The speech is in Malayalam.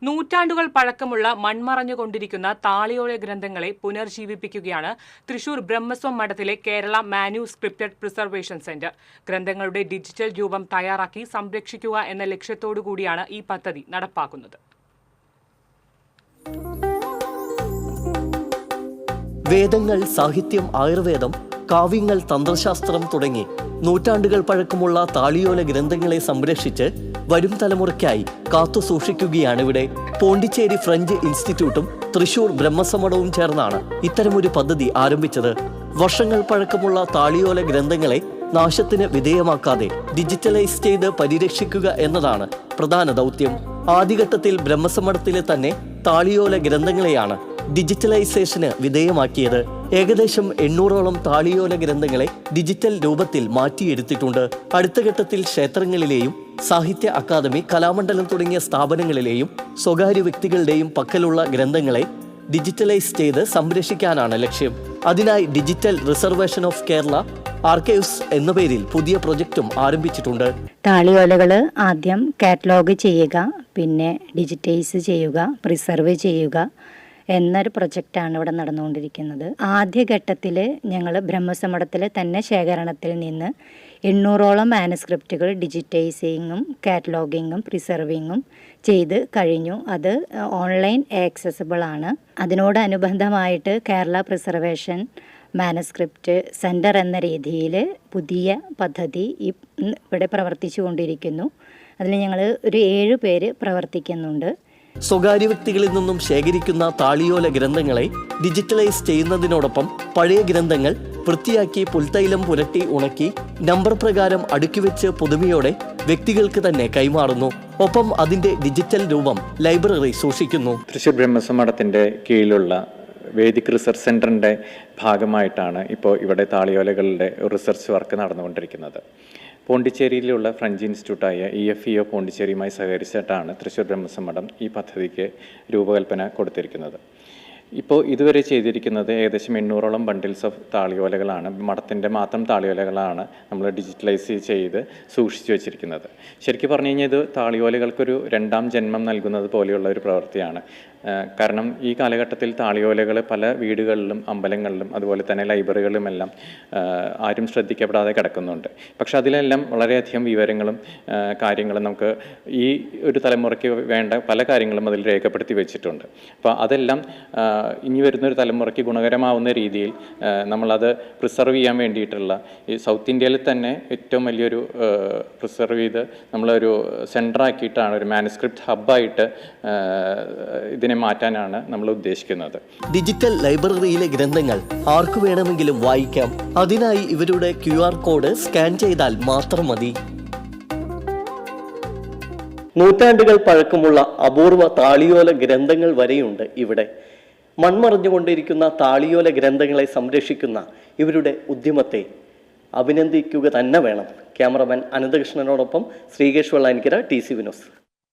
നൂറ്റാണ്ടുകൾ പഴക്കമുള്ള മൺമറഞ്ഞുകൊണ്ടിരിക്കുന്ന താളിയോല ഗ്രന്ഥങ്ങളെ പുനർജീവിപ്പിക്കുകയാണ് തൃശൂർ ബ്രഹ്മസ്വം മഠത്തിലെ കേരള മാന്യുസ്ക്രിപ്റ്റഡ് പ്രിസർവേഷൻ സെന്റർ. ഗ്രന്ഥങ്ങളുടെ ഡിജിറ്റൽ രൂപം തയ്യാറാക്കി സംരക്ഷിക്കുക എന്ന ലക്ഷ്യത്തോടുകൂടിയാണ് ഈ പദ്ധതി നടപ്പാക്കുന്നത്. വേദങ്ങൾ, സാഹിത്യം, ആയുർവേദം, കാവ്യങ്ങൾ, തന്ത്രശാസ്ത്രം തുടങ്ങി നൂറ്റാണ്ടുകൾ പഴക്കമുള്ള താളിയോല ഗ്രന്ഥങ്ങളെ സംരക്ഷിച്ച് വരും തലമുറയ്ക്കായി കാത്തു സൂക്ഷിക്കുകയാണിവിടെ. പോണ്ടിച്ചേരി ഫ്രഞ്ച് ഇൻസ്റ്റിറ്റ്യൂട്ടും തൃശൂർ ബ്രഹ്മസമഠവും ചേർന്നാണ് ഇത്തരമൊരു പദ്ധതി ആരംഭിച്ചത്. വർഷങ്ങൾ പഴക്കമുള്ള താളിയോല ഗ്രന്ഥങ്ങളെ നാശത്തിന് വിധേയമാക്കാതെ ഡിജിറ്റലൈസ് ചെയ്ത് പരിരക്ഷിക്കുക എന്നതാണ് പ്രധാന ദൗത്യം. ആദ്യഘട്ടത്തിൽ ബ്രഹ്മസമഠത്തിലെ തന്നെ താളിയോല ഗ്രന്ഥങ്ങളെയാണ് ഡിജിറ്റലൈസേഷന് വിധേയമാക്കിയത്. ഏകദേശം 800ഓളം താളിയോല ഗ്രന്ഥങ്ങളെ ഡിജിറ്റൽ രൂപത്തിൽ മാറ്റിയെടുത്തിട്ടുണ്ട്. അടുത്ത ഘട്ടത്തിൽ ക്ഷേത്രങ്ങളിലെയും സാഹിത്യ അക്കാദമി, കലാമണ്ഡലം തുടങ്ങിയ സ്ഥാപനങ്ങളിലെയും സ്വകാര്യ വ്യക്തികളുടെയും പക്കലുള്ള ഗ്രന്ഥങ്ങളെ ഡിജിറ്റലൈസ് ചെയ്ത് സംരക്ഷിക്കാനാണ് ലക്ഷ്യം. അതിനായി digital reservation of Kerala archives എന്ന പേരിൽ പുതിയ പ്രൊജക്റ്റും ആരംഭിച്ചിട്ടുണ്ട്. താളിയോലകൾ ആദ്യം കാറ്റലോഗ് ചെയ്യുക, പിന്നെ ഡിജിറ്റൈസ് ചെയ്യുക, പ്രിസർവ് ചെയ്യുക എന്നൊരു പ്രൊജക്റ്റാണ് ഇവിടെ നടന്നുകൊണ്ടിരിക്കുന്നത്. ആദ്യഘട്ടത്തിൽ ഞങ്ങൾ ബ്രഹ്മസമഠത്തിലെ തന്നെ ശേഖരണത്തിൽ നിന്ന് 800ഓളം മാനുസ്ക്രിപ്റ്റുകൾ ഡിജിറ്റൈസിങ്ങും കാറ്റലോഗിങ്ങും പ്രിസർവിങ്ങും ചെയ്ത് കഴിഞ്ഞു. അത് ഓൺലൈൻ ആക്സസിബിൾ ആണ്. അതിനോടനുബന്ധമായിട്ട് കേരള പ്രിസർവേഷൻ മാനുസ്ക്രിപ്റ്റ് സെൻറ്റർ എന്ന രീതിയിൽ പുതിയ പദ്ധതി ഇവിടെ പ്രവർത്തിച്ചു കൊണ്ടിരിക്കുന്നു. അതിൽ ഞങ്ങൾ ഒരു 7 പേര് പ്രവർത്തിക്കുന്നുണ്ട്. സ്വകാര്യ വ്യക്തികളിൽ നിന്നും ശേഖരിക്കുന്ന താളിയോല ഗ്രന്ഥങ്ങളെ ഡിജിറ്റലൈസ് ചെയ്യുന്നതിനോടൊപ്പം പഴയ ഗ്രന്ഥങ്ങൾ വൃത്തിയാക്കി പുൽത്തൈലം പുരട്ടി ഉണക്കി നമ്പർ പ്രകാരം അടുക്കിവെച്ച് പുതുമയോടെ വ്യക്തികൾക്ക് തന്നെ കൈമാറുന്നു. ഒപ്പം അതിന്റെ ഡിജിറ്റൽ രൂപം ലൈബ്രറി സൂക്ഷിക്കുന്നു. തൃശൂർ ബ്രഹ്മസമഠത്തിന്റെ കീഴിലുള്ള വേദിക് റിസർച്ച് സെന്ററിന്റെ ഭാഗമായിട്ടാണ് ഇപ്പോൾ ഇവിടെ താളിയോലകളുടെ റിസർച്ച് വർക്ക് നടന്നുകൊണ്ടിരിക്കുന്നത്. പോണ്ടിച്ചേരിയിലുള്ള ഫ്രഞ്ച് ഇൻസ്റ്റിറ്റ്യൂട്ടായ EFEO പോണ്ടിച്ചേരിയുമായി സഹകരിച്ചിട്ടാണ് തൃശൂർ ബ്രഹ്മസമഠം ഈ പദ്ധതിക്ക് രൂപകൽപ്പന കൊടുത്തിരിക്കുന്നത്. ഇപ്പോൾ ഇതുവരെ ചെയ്തിരിക്കുന്നത് ഏകദേശം 800ഓളം ബണ്ടിൽസ് ഓഫ് താളിയോലകളാണ്. മഠത്തിൻ്റെ മാത്രം താളിയോലകളാണ് നമ്മൾ ഡിജിറ്റലൈസ് ചെയ്ത് സൂക്ഷിച്ചു വെച്ചിരിക്കുന്നത്. ശരിക്കും പറഞ്ഞു കഴിഞ്ഞാൽ ഇത് താളിയോലകൾക്കൊരു 2ാം ജന്മം നൽകുന്നത് പോലെയുള്ള ഒരു പ്രവൃത്തിയാണ്. കാരണം ഈ കാലഘട്ടത്തിൽ താളിയോലകൾ പല വീടുകളിലും അമ്പലങ്ങളിലും അതുപോലെ തന്നെ ലൈബ്രറികളിലുമെല്ലാം ആരും ശ്രദ്ധിക്കപ്പെടാതെ കിടക്കുന്നുണ്ട്. പക്ഷെ അതിലെല്ലാം വളരെയധികം വിവരങ്ങളും കാര്യങ്ങളും നമുക്ക് ഈ ഒരു തലമുറയ്ക്ക് വേണ്ട പല കാര്യങ്ങളും അതിൽ രേഖപ്പെടുത്തി വെച്ചിട്ടുണ്ട്. അപ്പോൾ അതെല്ലാം ഇനി വരുന്നൊരു തലമുറയ്ക്ക് ഗുണകരമാവുന്ന രീതിയിൽ നമ്മളത് പ്രിസർവ് ചെയ്യാൻ വേണ്ടിയിട്ടുള്ള ഈ സൗത്ത് ഇന്ത്യയിൽ തന്നെ ഏറ്റവും വലിയൊരു പ്രിസർവ് ചെയ്ത് നമ്മളൊരു സെൻറ്ററാക്കിയിട്ടാണ്, ഒരു മാനുസ്ക്രിപ്റ്റ് ഹബ്ബായിട്ട് ഇതിനെ മാറ്റാനാണ് നമ്മൾ ഉദ്ദേശിക്കുന്നത്. ഡിജിറ്റൽ ലൈബ്രറിയിലെ ഗ്രന്ഥങ്ങൾ ആർക്കു വേണമെങ്കിലും വായിക്കാം. അതിനായി ഇവരുടെ QR കോഡ് സ്കാൻ ചെയ്താൽ മാത്രം മതി. നൂറ്റാണ്ടുകൾ പഴക്കമുള്ള അപൂർവ താളിയോല ഗ്രന്ഥങ്ങൾ വരെയുണ്ട് ഇവിടെ. മൺമറഞ്ഞുകൊണ്ടിരിക്കുന്ന താളിയോല ഗ്രന്ഥങ്ങളെ സംരക്ഷിക്കുന്ന ഇവരുടെ ഉദ്യമത്തെ അഭിനന്ദിക്കുക തന്നെ വേണം. Cameraman അനന്തകൃഷ്ണനോടൊപ്പം Sreekesh Vellanikkara, TC Vinos.